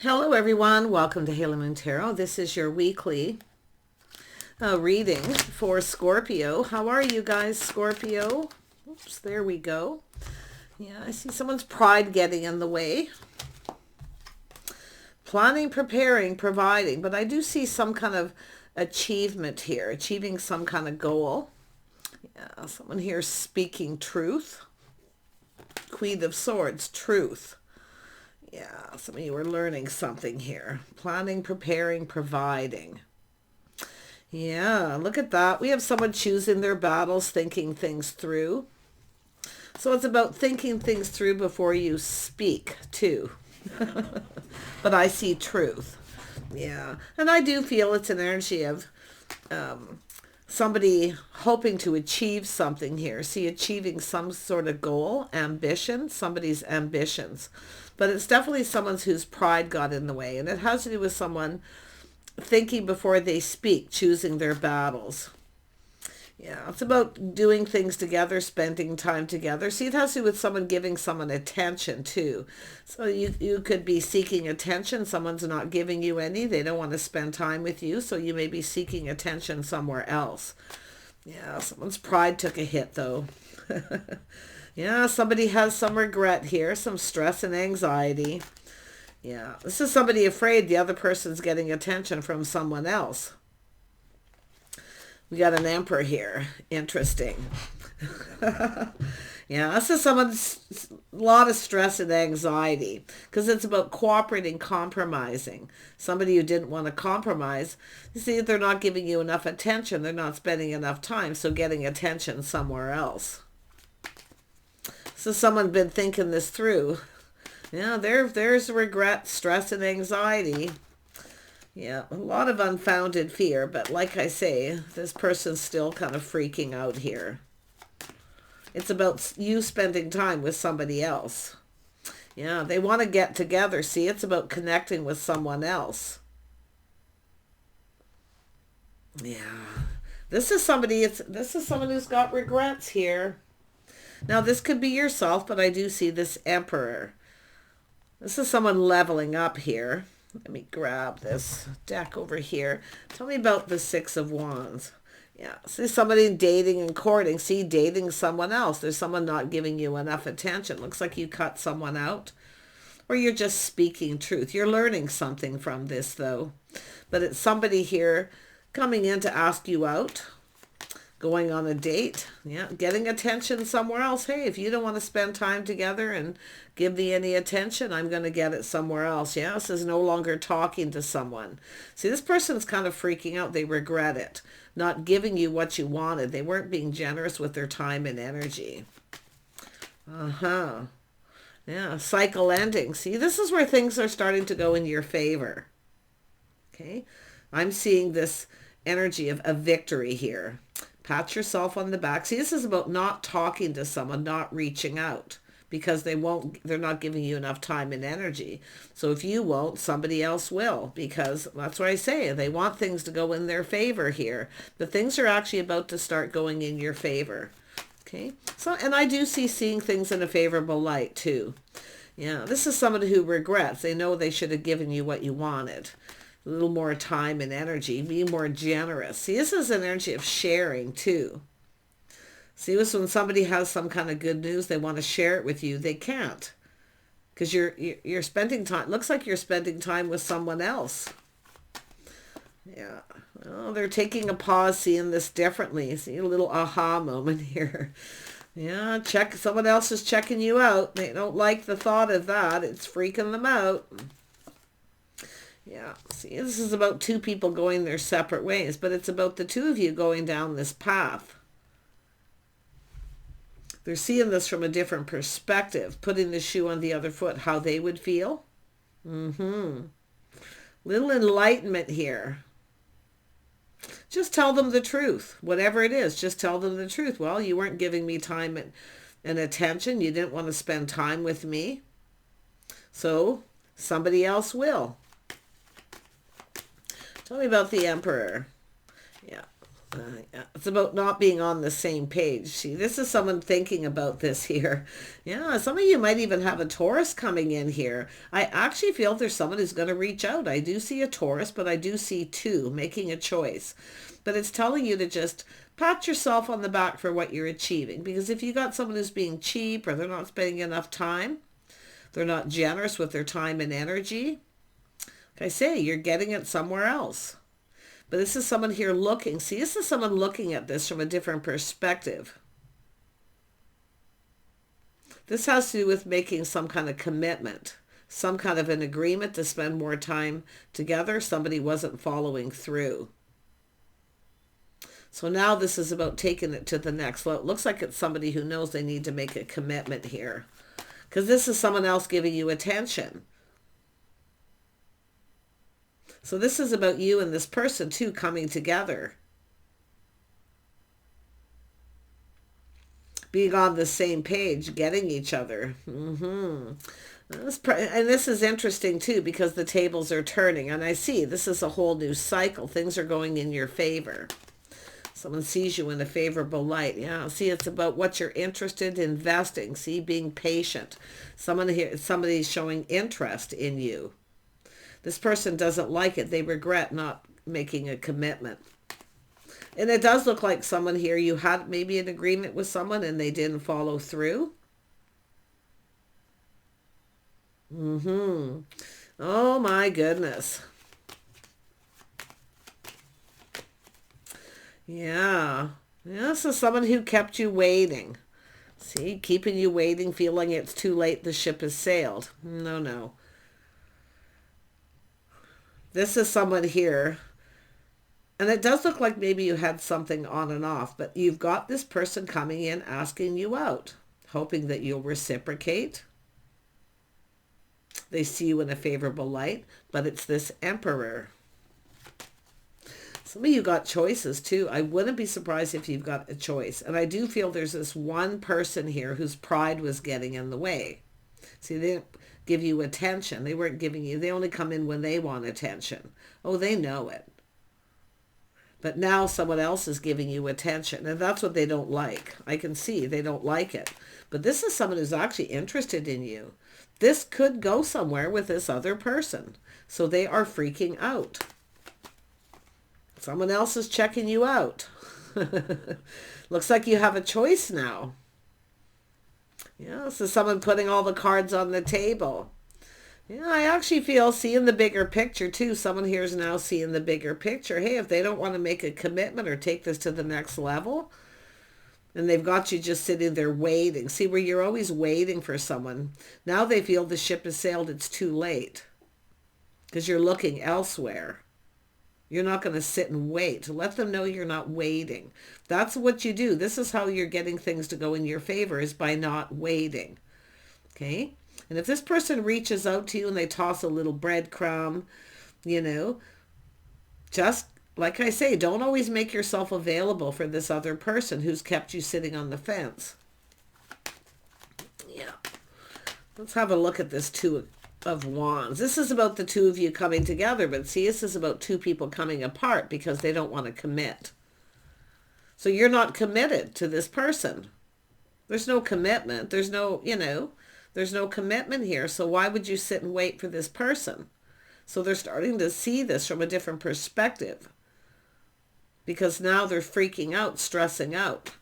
Hello everyone, welcome to Halo Moon Tarot. This is your weekly reading for Scorpio. How are you guys, Scorpio? Oops, there we go. Yeah, I see someone's pride getting in the way. Planning, preparing, providing, but I do see some kind of achievement here, achieving some kind of goal. Yeah, someone here speaking truth. Queen of Swords, truth. Yeah, some of you are learning something here. Planning, preparing, providing. Yeah, look at that. We have someone choosing their battles, thinking things through. So it's about thinking things through before you speak, too. But I see truth. Yeah, and I do feel it's an energy of somebody hoping to achieve something here. See, achieving some sort of goal, ambition, somebody's ambitions. But it's definitely someone's whose pride got in the way. And it has to do with someone thinking before they speak, choosing their battles. Yeah, it's about doing things together, spending time together. See, it has to do with someone giving someone attention too. So you could be seeking attention. Someone's not giving you any. They don't want to spend time with you. So you may be seeking attention somewhere else. Yeah, someone's pride took a hit though. Yeah, somebody has some regret here, some stress and anxiety. Yeah, this is somebody afraid the other person's getting attention from someone else. We got an Emperor here. Interesting. Yeah, this is someone's lot of stress and anxiety because it's about cooperating, compromising. Somebody who didn't want to compromise, you see, they're not giving you enough attention. They're not spending enough time, so getting attention somewhere else. So someone's been thinking this through. Yeah, there's regret, stress, and anxiety. Yeah, a lot of unfounded fear, but like I say, this person's still kind of freaking out here. It's about you spending time with somebody else. Yeah, they want to get together. See, it's about connecting with someone else. Yeah. This is someone who's got regrets here. Now, this could be yourself, but I do see this Emperor. This is someone leveling up here. Let me grab this deck over here. Tell me about the Six of Wands. Yeah, see somebody dating and courting. See, dating someone else. There's someone not giving you enough attention. Looks like you cut someone out. Or you're just speaking truth. You're learning something from this, though. But it's somebody here coming in to ask you out. Going on a date, yeah, getting attention somewhere else. Hey, if you don't want to spend time together and give me any attention, I'm going to get it somewhere else. Yeah, this is no longer talking to someone. See, this person's kind of freaking out. They regret it, not giving you what you wanted. They weren't being generous with their time and energy. Yeah, cycle ending. See, this is where things are starting to go in your favor. Okay, I'm seeing this energy of a victory here. Pat yourself on the back. See, this is about not talking to someone, not reaching out because they're not giving you enough time and energy. So if you won't, somebody else will, because that's what I say. They want things to go in their favor here. But things are actually about to start going in your favor. Okay. So, and I do see seeing things in a favorable light too. Yeah. This is someone who regrets. They know they should have given you what you wanted. A little more time and energy, be more generous. See, this is an energy of sharing too. See, this when somebody has some kind of good news, they want to share it with you. They can't because you're spending time. Looks like you're spending time with someone else. Yeah, well, they're taking a pause, seeing this differently. See, a little aha moment here. Yeah, someone else is checking you out. They don't like the thought of that. It's freaking them out. Yeah, see, this is about two people going their separate ways, but it's about the two of you going down this path. They're seeing this from a different perspective, putting the shoe on the other foot, how they would feel. Little enlightenment here. Just tell them the truth. Whatever it is, just tell them the truth. Well, you weren't giving me time and attention. You didn't want to spend time with me. So somebody else will. Tell me about the Emperor. Yeah. Yeah, it's about not being on the same page. See, this is someone thinking about this here. Yeah, some of you might even have a Taurus coming in here. I actually feel there's someone who's going to reach out. I do see a Taurus, but I do see two making a choice. But it's telling you to just pat yourself on the back for what you're achieving. Because if you got someone who's being cheap, or they're not spending enough time, they're not generous with their time and energy, like I say, you're getting it somewhere else. But this is someone here looking. See, this is someone looking at this from a different perspective. This has to do with making some kind of commitment, some kind of an agreement to spend more time together. Somebody wasn't following through. So now this is about taking it to the next level. It looks like it's somebody who knows they need to make a commitment here, because this is someone else giving you attention. So this is about you and this person too coming together. Being on the same page, getting each other. And this is interesting too, because the tables are turning. And I see this is a whole new cycle. Things are going in your favor. Someone sees you in a favorable light. Yeah, see, it's about what you're interested in investing. See, being patient. Somebody's showing interest in you. This person doesn't like it. They regret not making a commitment. And it does look like someone here, you had maybe an agreement with someone and they didn't follow through. Oh my goodness. Yeah. This is someone who kept you waiting. See, keeping you waiting, feeling it's too late, the ship has sailed. No. This is someone here, and it does look like maybe you had something on and off, but you've got this person coming in asking you out, hoping that you'll reciprocate. They see you in a favorable light, but it's this Emperor. Some of you got choices too. I wouldn't be surprised if you've got a choice. And I do feel there's this one person here whose pride was getting in the way. See, they didn't give you attention. They weren't giving you, they only come in when they want attention. Oh, they know it. But now someone else is giving you attention, and that's what they don't like. I can see they don't like it. But this is someone who's actually interested in you. This could go somewhere with this other person. So they are freaking out. Someone else is checking you out. Looks like you have a choice now. Yeah, so someone putting all the cards on the table. Yeah, I actually feel seeing the bigger picture too. Someone here is now seeing the bigger picture. Hey, if they don't want to make a commitment or take this to the next level, and they've got you just sitting there waiting. See, where you're always waiting for someone. Now they feel the ship has sailed, it's too late. Because you're looking elsewhere. You're not going to sit and wait. Let them know you're not waiting. That's what you do. This is how you're getting things to go in your favor, is by not waiting. Okay? And if this person reaches out to you and they toss a little breadcrumb, just like I say, don't always make yourself available for this other person who's kept you sitting on the fence. Yeah. Let's have a look at this Two of Wands. This is about the two of you coming together, but see, this is about two people coming apart because they don't want to commit. So you're not committed to this person. There's no commitment. There's no, there's no commitment here. So why would you sit and wait for this person? So they're starting to see this from a different perspective, because now they're freaking out, stressing out.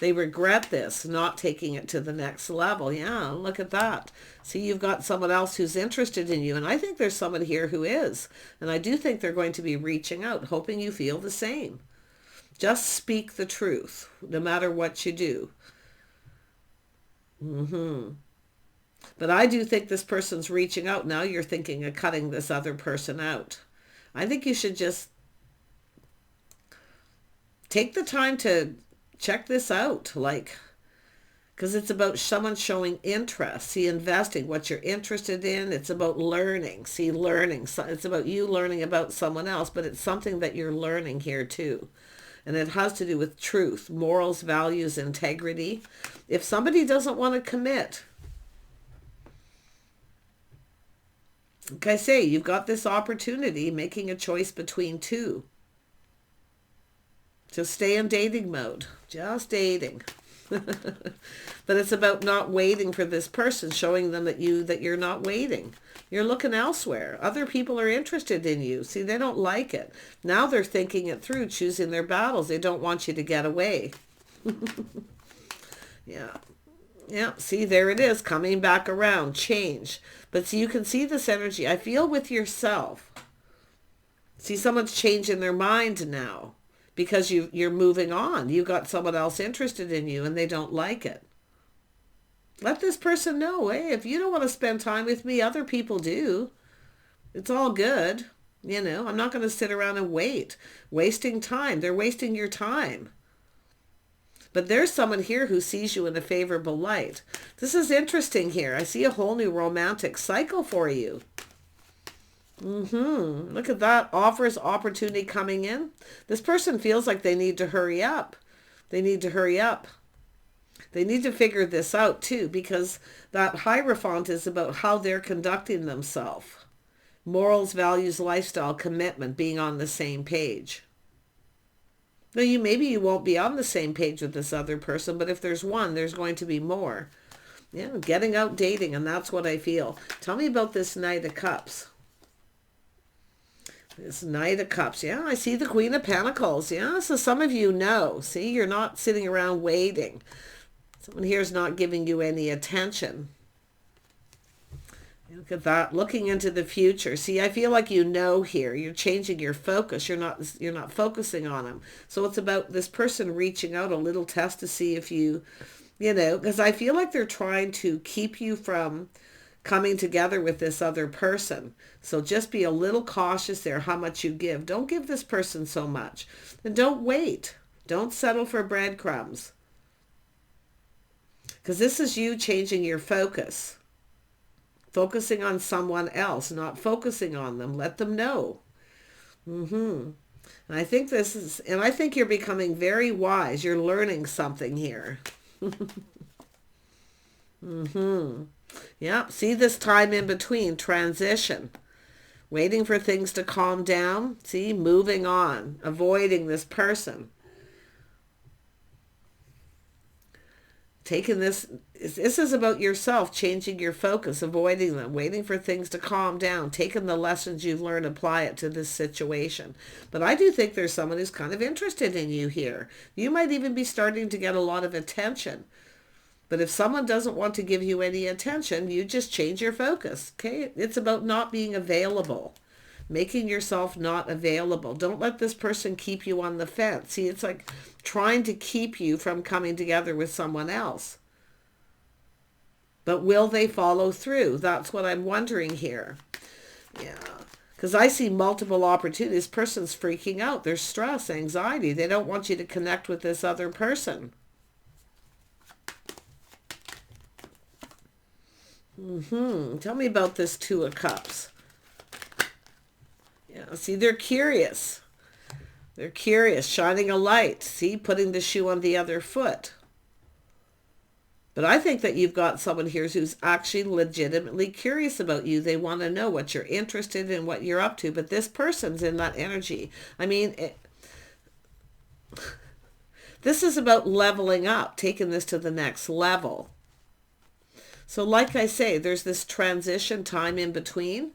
They regret this, not taking it to the next level. Yeah, look at that. See, you've got someone else who's interested in you, and I think there's someone here who is. And I do think they're going to be reaching out, hoping you feel the same. Just speak the truth, no matter what you do. But I do think this person's reaching out. Now you're thinking of cutting this other person out. I think you should just take the time to check this out, because it's about someone showing interest. See, investing, what you're interested in. It's about learning. See, learning. It's about you learning about someone else, but it's something that you're learning here too. And it has to do with truth, morals, values, integrity. If somebody doesn't want to commit, like I say, you've got this opportunity, making a choice between two. Just stay in dating mode. Just dating. But it's about not waiting for this person, showing them that you're not waiting. You're looking elsewhere. Other people are interested in you. See, they don't like it. Now they're thinking it through, choosing their battles. They don't want you to get away. Yeah. Yeah, see, there it is, coming back around, change. But see, you can see this energy, I feel, with yourself. See, someone's changing their mind now because you're moving on. You got someone else interested in you and they don't like it. Let this person know, hey, if you don't want to spend time with me, other people do. It's all good. You know, I'm not going to sit around and wait. Wasting time. They're wasting your time. But there's someone here who sees you in a favorable light. This is interesting here. I see a whole new romantic cycle for you. Look at that. Offers, opportunity coming in. This person feels like they need to hurry up. They need to hurry up. They need to figure this out too, because that Hierophant is about how they're conducting themselves. Morals, values, lifestyle, commitment, being on the same page. Now, maybe you won't be on the same page with this other person, but if there's one, there's going to be more. Yeah, getting out dating, and that's what I feel. Tell me about this Knight of Cups. This Knight of Cups. Yeah, I see the Queen of Pentacles. Yeah, so some of you know. See, you're not sitting around waiting. Someone here is not giving you any attention. Look at that, looking into the future. See, I feel like you know here. You're changing your focus. You're not focusing on them. So it's about this person reaching out, a little test to see if you know, because I feel like they're trying to keep you from coming together with this other person. So just be a little cautious there how much you give. Don't give this person so much. And don't wait. Don't settle for breadcrumbs. Because this is you changing your focus. Focusing on someone else, not focusing on them. Let them know. And I think I think you're becoming very wise. You're learning something here. Yeah, see this time in between, transition. Waiting for things to calm down. See, moving on, avoiding this person. Taking this is about yourself, changing your focus, avoiding them, waiting for things to calm down, taking the lessons you've learned, apply it to this situation. But I do think there's someone who's kind of interested in you here. You might even be starting to get a lot of attention. But if someone doesn't want to give you any attention, you just change your focus, okay? It's about not being available. Making yourself not available. Don't let this person keep you on the fence. See, it's like trying to keep you from coming together with someone else. But will they follow through? That's what I'm wondering here. Yeah. Because I see multiple opportunities. This person's freaking out. There's stress, anxiety. They don't want you to connect with this other person. Tell me about this Two of Cups. Yeah, see, they're curious. They're curious, shining a light. See, putting the shoe on the other foot. But I think that you've got someone here who's actually legitimately curious about you. They want to know what you're interested in, what you're up to. But this person's in that energy. I mean, this is about leveling up, taking this to the next level. So like I say, there's this transition time in between.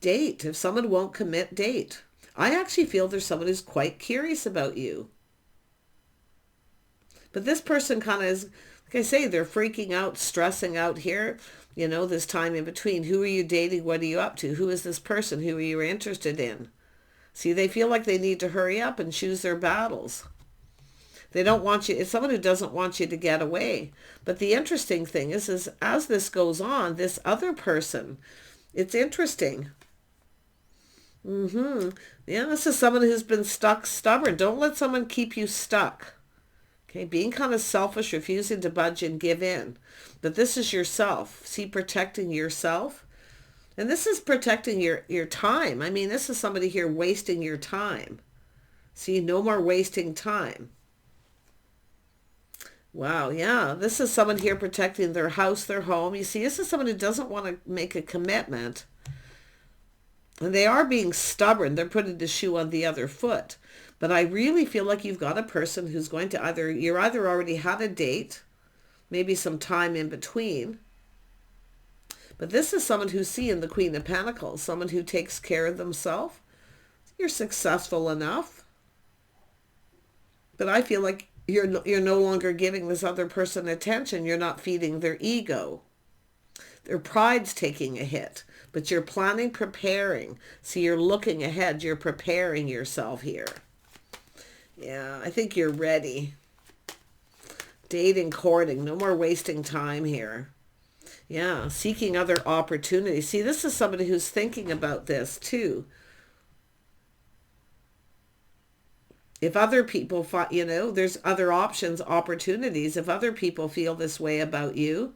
Date. If someone won't commit, date. I actually feel there's someone who's quite curious about you. But this person kind of is, like I say, they're freaking out, stressing out here. You know, this time in between. Who are you dating? What are you up to? Who is this person? Who are you interested in? See, they feel like they need to hurry up and choose their battles. They don't want you, it's someone who doesn't want you to get away. But the interesting thing is as this goes on, this other person, it's interesting. Yeah, this is someone who's been stuck, stubborn. Don't let someone keep you stuck. Okay, being kind of selfish, refusing to budge and give in. But this is yourself. See, protecting yourself. And this is protecting your time. I mean, this is somebody here wasting your time. See, no more wasting time. Wow, yeah. This is someone here protecting their house, their home. You see, this is someone who doesn't want to make a commitment. And they are being stubborn. They're putting the shoe on the other foot. But I really feel like you've got a person who's going to you're either already had a date, maybe some time in between. But this is someone who's seeing the Queen of Pentacles, someone who takes care of themselves. You're successful enough. But I feel like you're no longer giving this other person attention. You're not feeding their ego. Their pride's taking a hit. But you're planning, preparing. So you're looking ahead. You're preparing yourself here. Yeah, I think you're ready. Dating, courting. No more wasting time here. Yeah, seeking other opportunities. See, this is somebody who's thinking about this too. If other people, there's other options, opportunities. If other people feel this way about you,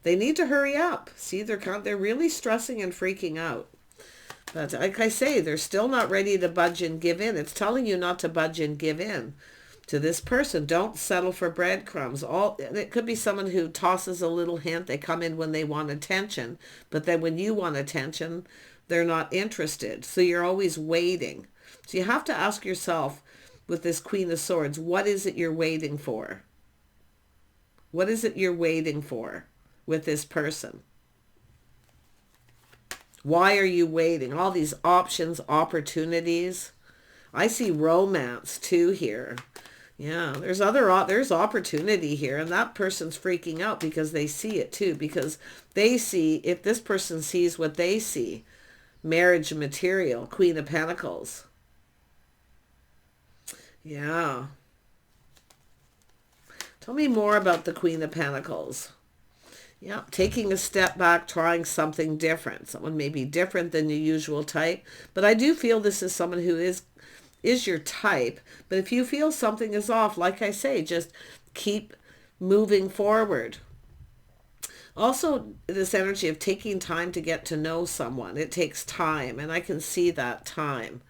they need to hurry up. See, they're really stressing and freaking out. But like I say, they're still not ready to budge and give in. It's telling you not to budge and give in to this person. Don't settle for breadcrumbs. It could be someone who tosses a little hint. They come in when they want attention. But then when you want attention, they're not interested. So you're always waiting. So you have to ask yourself, with this Queen of Swords, what is it you're waiting for? What is it you're waiting for with this person? Why are you waiting? All these options, opportunities. I see romance too here. Yeah, there's opportunity here, and that person's freaking out because they see it too, because they see, if this person sees what they see, marriage material, Queen of Pentacles. Yeah. Tell me more about the Queen of Pentacles. Yeah, taking a step back, trying something different. Someone may be different than your usual type, but I do feel this is someone who is your type. But if you feel something is off, like I say, just keep moving forward. Also, this energy of taking time to get to know someone. It takes time, and I can see that time.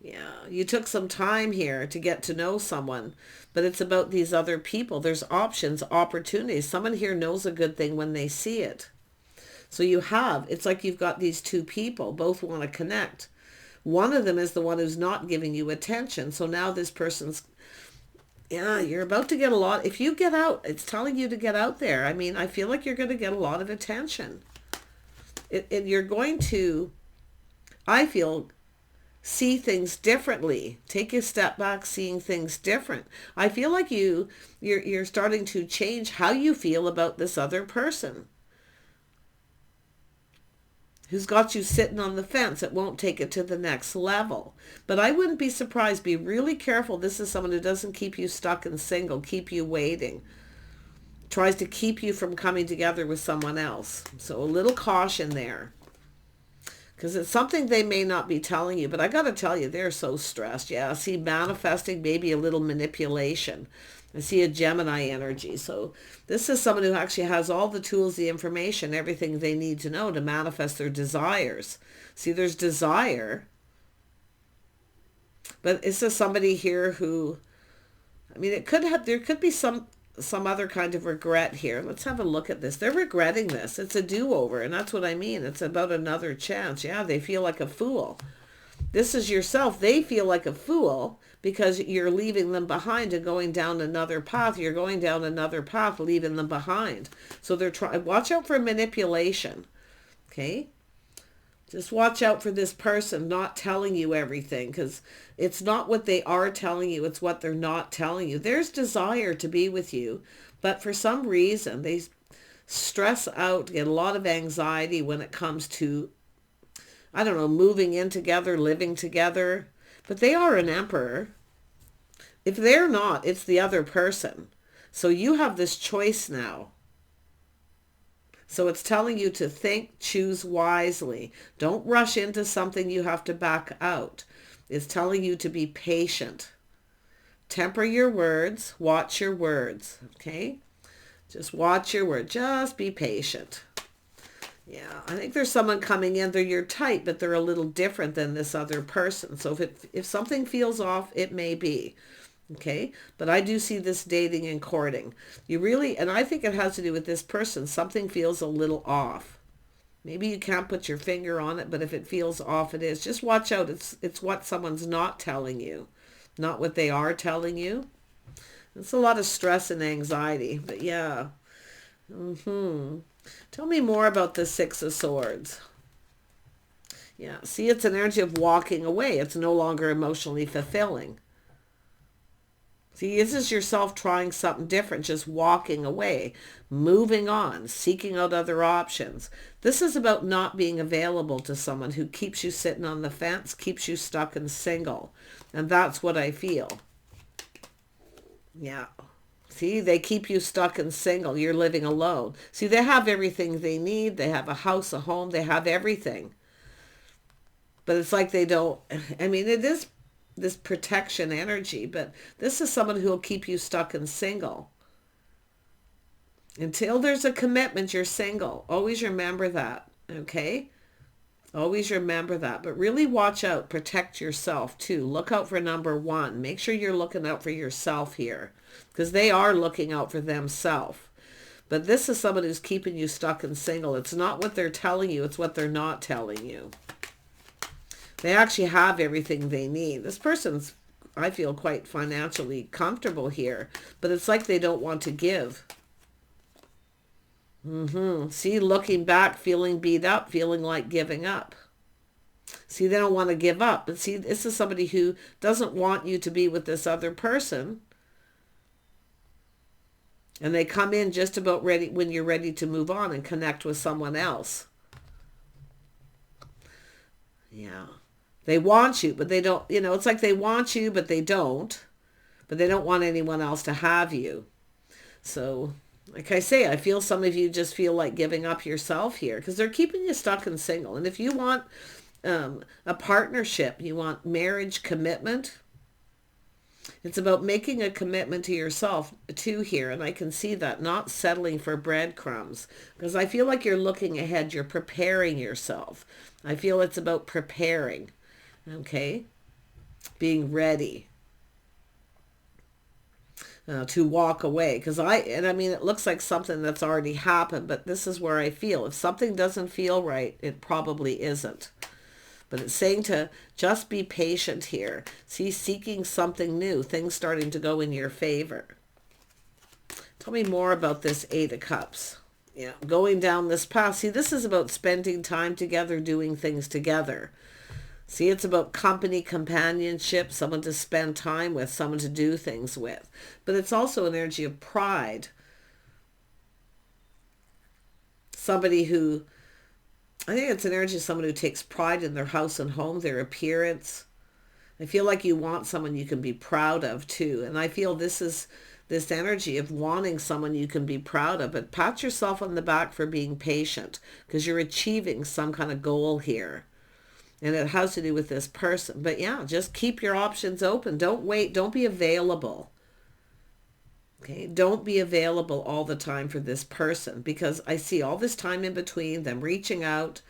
Yeah, you took some time here to get to know someone, but it's about these other people. There's options, opportunities. Someone here knows a good thing when they see it. So it's like you've got these two people, both want to connect. One of them is the one who's not giving you attention. So now this person's, you're about to get a lot. If you get out, it's telling you to get out there. I mean, I feel like you're going to get a lot of attention. You're going to, I feel, see things differently. Take a step back, seeing things different. I feel like you're starting to change how you feel about this other person who's got you sitting on the fence. It won't take it to the next level. But I wouldn't be surprised. Be really careful. This is someone who doesn't keep you stuck and single, keep you waiting. Tries to keep you from coming together with someone else. So a little caution there. Because it's something they may not be telling you. But I got to tell you, they're so stressed. Yeah, I see manifesting, maybe a little manipulation. I see a Gemini energy. So this is someone who actually has all the tools, the information, everything they need to know to manifest their desires. See, there's desire. But this is somebody here who, I mean, there could be some other kind of regret here. Let's have a look at this. They're regretting this. It's a do-over, and that's what I mean. It's about another chance. Yeah, they feel like a fool. This is yourself. They feel like a fool because you're leaving them behind and going down another path. You're going down another path, leaving them behind. So they're trying. Watch out for manipulation. Okay? Just watch out for this person not telling you everything, because it's not what they are telling you, it's what they're not telling you. There's desire to be with you, but for some reason they stress out, get a lot of anxiety when it comes to, I don't know, moving in together, living together. But they are an emperor. If they're not, it's the other person. So you have this choice now. So it's telling you to think, choose wisely. Don't rush into something you have to back out. It's telling you to be patient. Temper your words. Watch your words. Okay? Just watch your words. Just be patient. Yeah, I think there's someone coming in. They're your type, but they're a little different than this other person. So if something feels off, it may be. Okay, but I do see this dating and courting. And I think it has to do with this person. Something feels a little off. Maybe you can't put your finger on it, but if it feels off, it is. Just watch out. It's what someone's not telling you, not what they are telling you. It's a lot of stress and anxiety, but yeah. Tell me more about the Six of Swords. Yeah, see, it's an energy of walking away. It's no longer emotionally fulfilling. See, this is yourself trying something different, just walking away, moving on, seeking out other options. This is about not being available to someone who keeps you sitting on the fence, keeps you stuck and single. And that's what I feel. Yeah. See, they keep you stuck and single. You're living alone. See, they have everything they need. They have a house, a home. They have everything. But it's like they don't, I mean, it is this protection energy, but this is someone who will keep you stuck and single. Until there's a commitment, you're single. Always remember that, okay? Always remember that. But really watch out. Protect yourself, too. Look out for number one. Make sure you're looking out for yourself here, because they are looking out for themselves. But this is someone who's keeping you stuck and single. It's not what they're telling you. It's what they're not telling you. They actually have everything they need. This person's, I feel, quite financially comfortable here, but it's like they don't want to give. See, looking back, feeling beat up, feeling like giving up. See, they don't want to give up. But see, this is somebody who doesn't want you to be with this other person. And they come in just about ready when you're ready to move on and connect with someone else. Yeah. They want you, but they don't, it's like they want you, but they don't. But they don't want anyone else to have you. So, like I say, I feel some of you just feel like giving up yourself here because they're keeping you stuck and single. And if you want a partnership, you want marriage commitment, it's about making a commitment to yourself too here. And I can see that, not settling for breadcrumbs, because I feel like you're looking ahead. You're preparing yourself. I feel it's about preparing. Okay, being ready to walk away. Because I mean, it looks like something that's already happened, but this is where I feel. If something doesn't feel right, it probably isn't. But it's saying to just be patient here. See, seeking something new, things starting to go in your favor. Tell me more about this Eight of Cups. Yeah, going down this path. See, this is about spending time together, doing things together. See, it's about company, companionship, someone to spend time with, someone to do things with. But it's also an energy of pride. Somebody who, I think it's an energy of someone who takes pride in their house and home, their appearance. I feel like you want someone you can be proud of too. And I feel this is this energy of wanting someone you can be proud of. But pat yourself on the back for being patient, because you're achieving some kind of goal here. And it has to do with this person. But yeah, just keep your options open. Don't wait. Don't be available. Okay? Don't be available all the time for this person, because I see all this time in between them reaching out.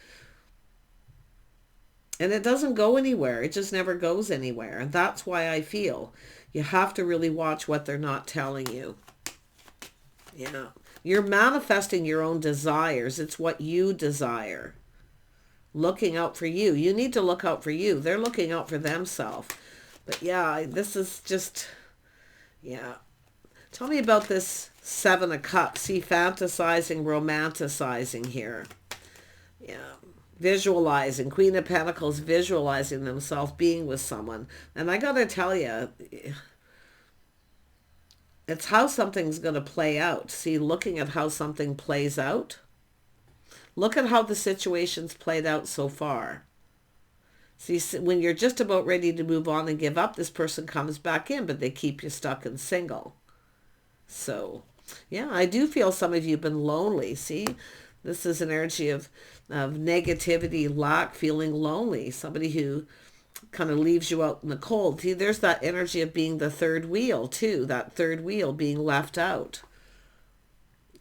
And it doesn't go anywhere. It just never goes anywhere. And that's why I feel you have to really watch what they're not telling you. Yeah. You're manifesting your own desires. It's what you desire. Looking out for you. You need to look out for you. They're looking out for themselves. But yeah, this is just, yeah. Tell me about this Seven of Cups. See, fantasizing, romanticizing here. Yeah. Visualizing. Queen of Pentacles visualizing themselves being with someone. And I gotta tell you, it's how something's going to play out. See, looking at how something plays out. Look at how the situation's played out so far. See, when you're just about ready to move on and give up, this person comes back in, but they keep you stuck and single. So, yeah, I do feel some of you have been lonely. See, this is an energy of negativity, lack, feeling lonely. Somebody who kind of leaves you out in the cold. See, there's that energy of being the third wheel, too. That third wheel being left out.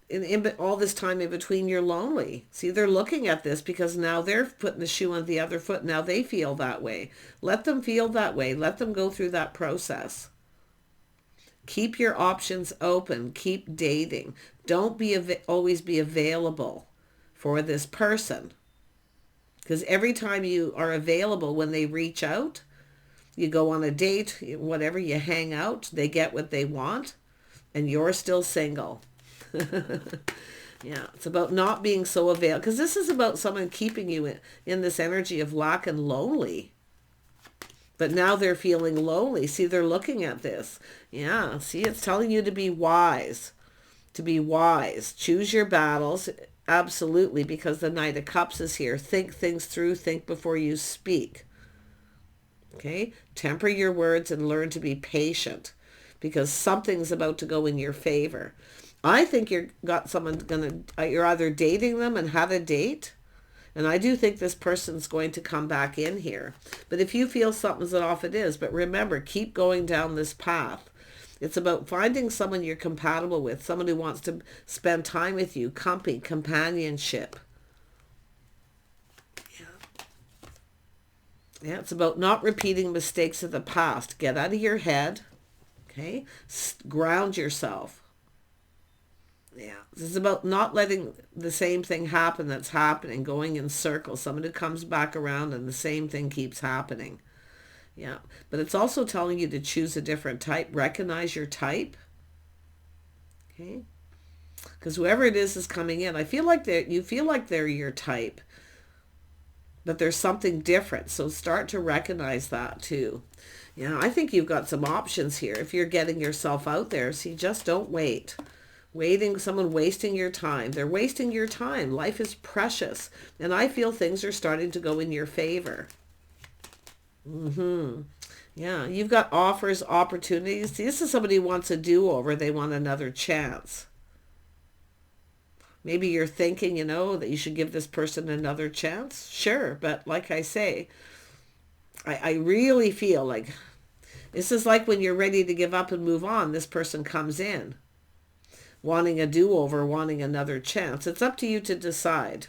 In all this time in between, you're lonely. See, they're looking at this because now they're putting the shoe on the other foot. Now they feel that way. Let them feel that way. Let them go through that process. Keep your options open. Keep dating. Don't always be available for this person. Because every time you are available, when they reach out, you go on a date, whatever, you hang out, they get what they want, and you're still single. Yeah, it's about not being so available. Because this is about someone keeping you in this energy of lack and lonely. But now they're feeling lonely. See, they're looking at this. Yeah, see, it's telling you to be wise. To be wise. Choose your battles. Absolutely, because the Knight of Cups is here. Think things through. Think before you speak. Okay? Temper your words and learn to be patient, because something's about to go in your favor. I think you're either dating them and have a date, and I do think this person's going to come back in here. But if you feel something's off, it is. But remember, keep going down this path. It's about finding someone you're compatible with, someone who wants to spend time with you, company, companionship. Yeah, it's about not repeating mistakes of the past. Get out of your head, okay? Ground yourself. Yeah, this is about not letting the same thing happen that's happening, going in circles. Someone who comes back around and the same thing keeps happening. Yeah, but it's also telling you to choose a different type. Recognize your type. Okay? Because whoever it is coming in, you feel like they're your type, but there's something different. So start to recognize that too. Yeah, I think you've got some options here if you're getting yourself out there. See, just don't wait. Someone wasting your time. They're wasting your time. Life is precious. And I feel things are starting to go in your favor. Yeah, you've got offers, opportunities. This is somebody who wants a do-over. They want another chance. Maybe you're thinking, that you should give this person another chance. Sure, but like I say, I really feel like this is like when you're ready to give up and move on, this person comes in. Wanting a do-over, wanting another chance. It's up to you to decide.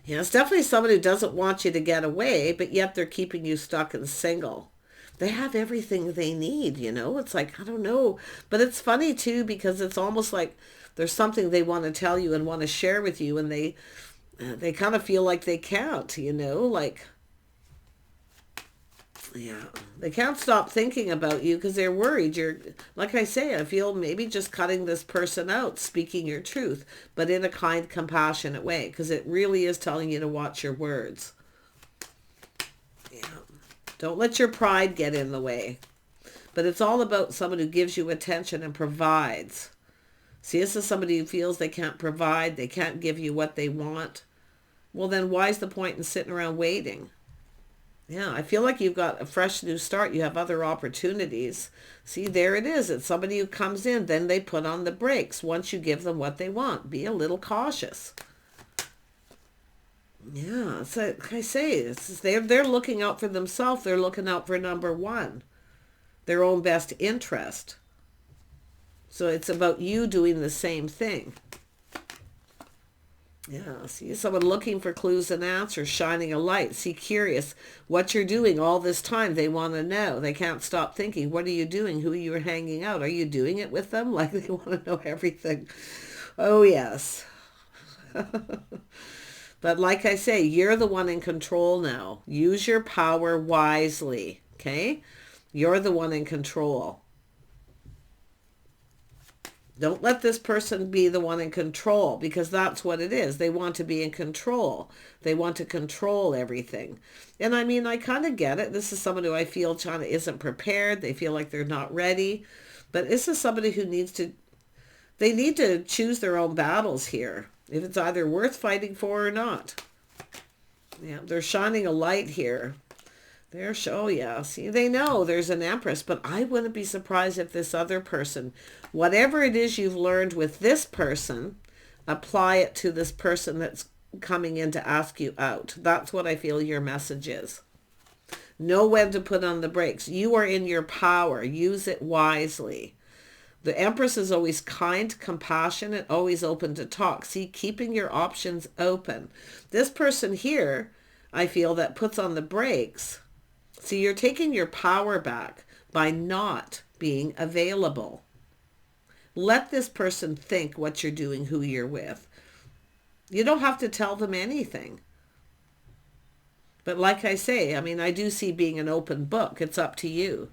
Yeah, it's definitely somebody who doesn't want you to get away, but yet they're keeping you stuck and single. They have everything they need, It's like, I don't know. But it's funny, too, because it's almost like there's something they want to tell you and want to share with you, and they kind of feel like they can't, like... Yeah, they can't stop thinking about you because they're worried. Like I say, I feel maybe just cutting this person out, speaking your truth, but in a kind, compassionate way, because it really is telling you to watch your words. Yeah, don't let your pride get in the way. But it's all about someone who gives you attention and provides. See, this is somebody who feels they can't provide, they can't give you what they want. Well, then why's the point in sitting around waiting? Yeah, I feel like you've got a fresh new start. You have other opportunities. See, there it is. It's somebody who comes in, then they put on the brakes once you give them what they want. Be a little cautious. Yeah, it's like I say, they're looking out for themselves. They're looking out for number one, their own best interest. So it's about you doing the same thing. Yeah, see, someone looking for clues and answers, shining a light. See, curious what you're doing all this time. They want to know. They can't stop thinking, what are you doing? Who are you hanging out? Are you doing it with them? Like, they want to know everything. Oh, yes. But like I say, you're the one in control now. Use your power wisely, okay? You're the one in control. Don't let this person be the one in control, because that's what it is. They want to be in control. They want to control everything. And I mean, I kind of get it. This is someone who I feel kind of isn't prepared. They feel like they're not ready. But this is somebody who they need to choose their own battles here. If it's either worth fighting for or not. Yeah, they're shining a light here. Oh yeah, see, they know there's an Empress, but I wouldn't be surprised if this other person, whatever it is you've learned with this person, apply it to this person that's coming in to ask you out. That's what I feel your message is. Know when to put on the brakes. You are in your power. Use it wisely. The Empress is always kind, compassionate, always open to talk. See, keeping your options open. This person here, I feel, that puts on the brakes. See, you're taking your power back by not being available. Let this person think what you're doing, who you're with. You don't have to tell them anything. But like I say, I mean, I do see being an open book. It's up to you.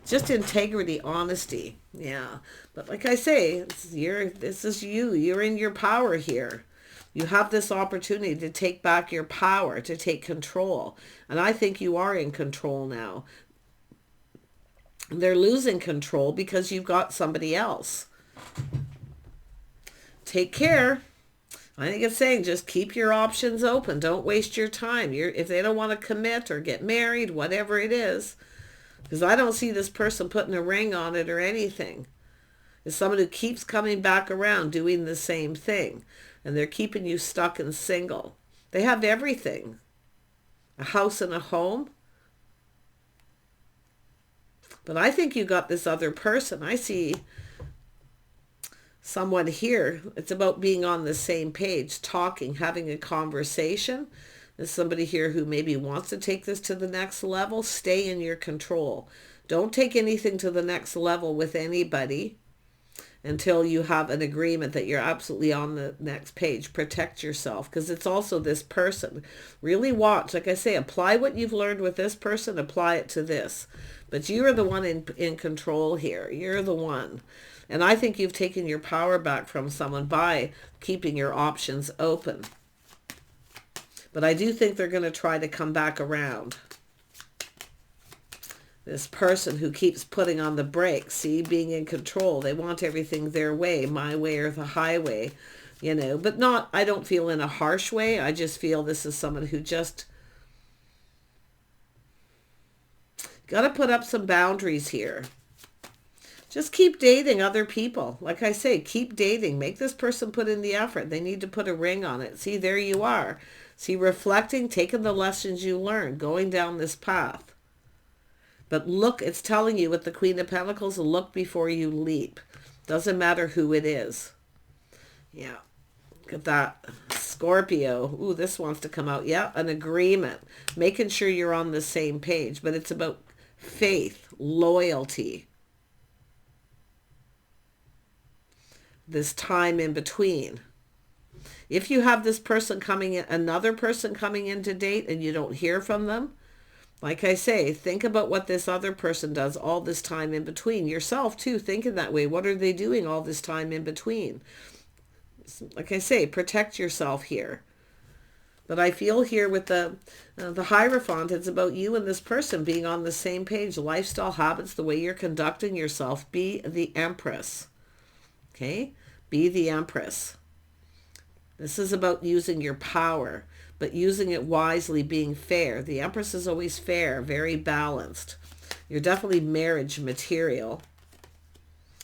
Just integrity, honesty. Yeah. But like I say, this is you. You're in your power here. You have this opportunity to take back your power, to take control. And I think you are in control now. They're losing control because you've got somebody else. Take care. I think it's saying just keep your options open. Don't waste your time. If they don't want to commit or get married, whatever it is, because I don't see this person putting a ring on it or anything. It's someone who keeps coming back around doing the same thing. And they're keeping you stuck and single. They have everything. A house and a home. But I think you got this other person. I see someone here. It's about being on the same page, talking, having a conversation. There's somebody here who maybe wants to take this to the next level. Stay in your control. Don't take anything to the next level with anybody until you have an agreement that you're absolutely on the next page. Protect yourself, because it's also this person. Really watch. Like I say, apply what you've learned with this person, apply it to this. But you are the one in control here. You're the one. And I think you've taken your power back from someone by keeping your options open. But I do think they're going to try to come back around. This person who keeps putting on the brakes, see, being in control. They want everything their way, my way or the highway, you know. But not, I don't feel in a harsh way. I just feel this is someone who just got to put up some boundaries here. Just keep dating other people. Like I say, keep dating. Make this person put in the effort. They need to put a ring on it. See, there you are. See, reflecting, taking the lessons you learned, going down this path. But look, it's telling you with the Queen of Pentacles, look before you leap. Doesn't matter who it is. Yeah. Look at that. Scorpio. Ooh, this wants to come out. Yeah, an agreement. Making sure you're on the same page. But it's about faith, loyalty. This time in between. If you have this person coming in, another person coming in to date, and you don't hear from them, like I say, think about what this other person does all this time in between. Yourself too, thinking that way. What are they doing all this time in between? Like I say, protect yourself here. But I feel here with the Hierophant, it's about you and this person being on the same page. Lifestyle, habits, the way you're conducting yourself. Be the Empress. Okay? Be the Empress. This is about using your power, but using it wisely, being fair. The Empress is always fair, very balanced. You're definitely marriage material.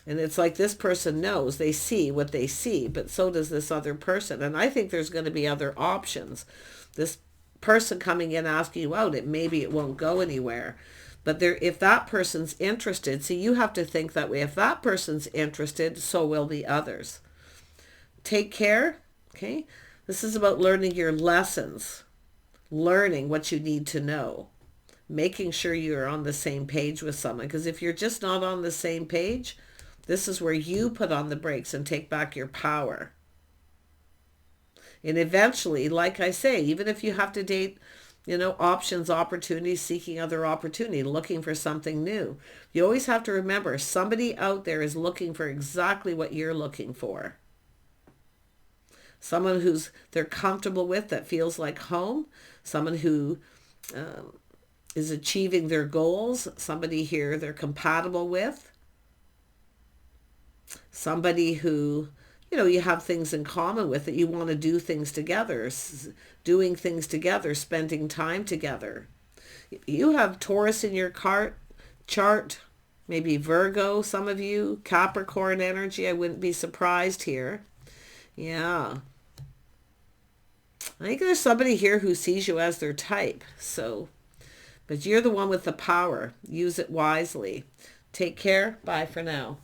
And it's like this person knows, they see what they see, but so does this other person. And I think there's going to be other options. This person coming in asking you out, maybe it won't go anywhere. But if that person's interested, see, you have to think that way. If that person's interested, so will the others. Take care, okay? This is about learning your lessons, learning what you need to know, making sure you're on the same page with someone. Because if you're just not on the same page, this is where you put on the brakes and take back your power. And eventually, like I say, even if you have to date, you know, options, opportunities, seeking other opportunity, looking for something new. You always have to remember somebody out there is looking for exactly what you're looking for. Someone they're comfortable with, that feels like home. Someone who is achieving their goals. Somebody here they're compatible with. Somebody who, you know, you have things in common with, that you want to do things together, doing things together, spending time together. You have Taurus in your chart, maybe Virgo, some of you, Capricorn energy. I wouldn't be surprised here. Yeah. I think there's somebody here who sees you as their type. So, but you're the one with the power. Use it wisely. Take care. Bye for now.